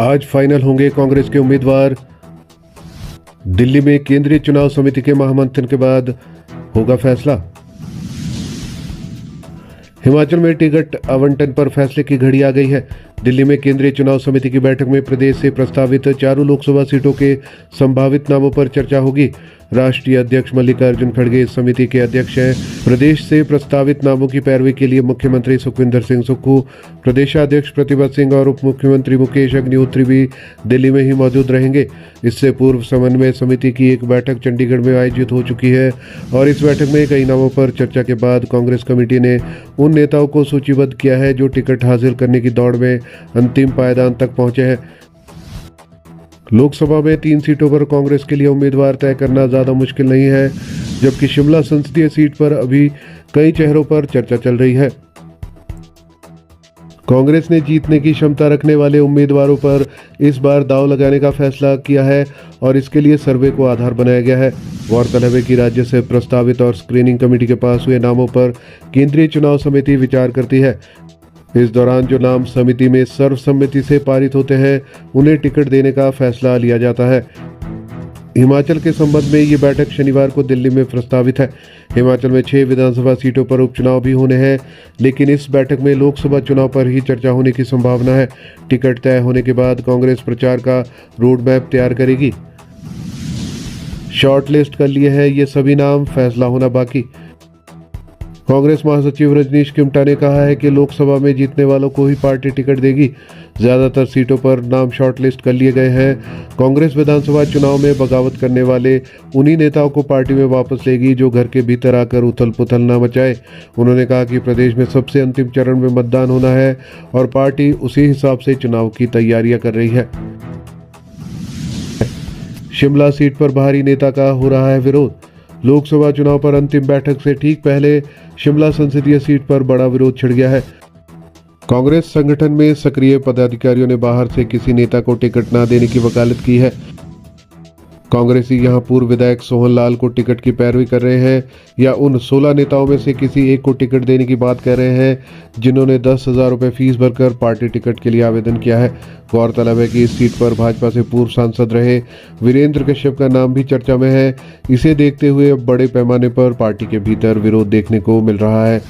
आज फाइनल होंगे कांग्रेस के उम्मीदवार। दिल्ली में केंद्रीय चुनाव समिति के महामंथन के बाद होगा फैसला। हिमाचल में टिकट आवंटन पर फैसले की घड़ी आ गई है। दिल्ली में केंद्रीय चुनाव समिति की बैठक में प्रदेश से प्रस्तावित चारों लोकसभा सीटों के संभावित नामों पर चर्चा होगी। राष्ट्रीय अध्यक्ष मल्लिकार्जुन खड़गे इस समिति के अध्यक्ष हैं। प्रदेश से प्रस्तावित नामों की पैरवी के लिए मुख्यमंत्री सुखविंदर सिंह सुक्खू, प्रदेशाध्यक्ष प्रतिभा सिंह और उप मुख्यमंत्री मुकेश अग्निहोत्री भी दिल्ली में ही मौजूद रहेंगे। इससे पूर्व समन्वय समिति की एक बैठक चंडीगढ़ में आयोजित हो चुकी है और इस बैठक में कई नामों पर चर्चा के बाद कांग्रेस कमेटी ने उन नेताओं को सूचीबद्ध किया है जो टिकट हासिल करने की दौड़ में अंतिम पायदान तक पहुंचे हैं। लोकसभा में 3 सीटों पर कांग्रेस के लिए उम्मीदवार तय करना ज्यादा मुश्किल नहीं है, जबकि शिमला संसदीय सीट पर अभी कई चेहरों पर चर्चा चल रही है। कांग्रेस ने जीतने की क्षमता रखने वाले उम्मीदवारों पर इस बार दांव लगाने का फैसला किया है और इसके लिए सर्वे को आधार बनाया गया है। गौरतलब है कि राज्य से प्रस्तावित और स्क्रीनिंग कमेटी के पास हुए नामों पर केंद्रीय चुनाव समिति विचार करती है। इस दौरान जो नाम समिति में सर्वसम्मति से पारित होते हैं उन्हें टिकट देने का फैसला लिया जाता है। हिमाचल के संबंध में ये बैठक शनिवार को दिल्ली में प्रस्तावित है। हिमाचल में 6 विधानसभा सीटों पर उपचुनाव भी होने हैं, लेकिन इस बैठक में लोकसभा चुनाव पर ही चर्चा होने की संभावना है। टिकट तय होने के बाद कांग्रेस प्रचार का रोड मैप तैयार करेगी। शॉर्टलिस्ट कर लिए हैं ये सभी नाम, फैसला होना बाकी। कांग्रेस महासचिव रजनीश किमटा ने कहा है कि लोकसभा में जीतने वालों को ही पार्टी टिकट देगी। ज्यादातर सीटों पर नाम शॉर्टलिस्ट कर लिए गए हैं। कांग्रेस विधानसभा चुनाव में बगावत करने वाले उन्हीं नेताओं को पार्टी में वापस लेगी जो घर के भीतर आकर उथल पुथल न मचाए। उन्होंने कहा कि प्रदेश में सबसे अंतिम चरण में मतदान होना है और पार्टी उसी हिसाब से चुनाव की तैयारियां कर रही है। शिमला सीट पर बाहरी नेता का हो रहा है विरोध। लोकसभा चुनाव पर अंतिम बैठक से ठीक पहले शिमला संसदीय सीट पर बड़ा विरोध छिड़ गया है। कांग्रेस संगठन में सक्रिय पदाधिकारियों ने बाहर से किसी नेता को टिकट न देने की वकालत की है। कांग्रेसी यहां पूर्व विधायक सोहन लाल को टिकट की पैरवी कर रहे हैं या उन 16 नेताओं में से किसी एक को टिकट देने की बात कर रहे हैं जिन्होंने 10,000 रुपये फीस भरकर पार्टी टिकट के लिए आवेदन किया है। गौरतलब है कि इस सीट पर भाजपा से पूर्व सांसद रहे वीरेंद्र कश्यप का नाम भी चर्चा में है। इसे देखते हुए अब बड़े पैमाने पर पार्टी के भीतर विरोध देखने को मिल रहा है।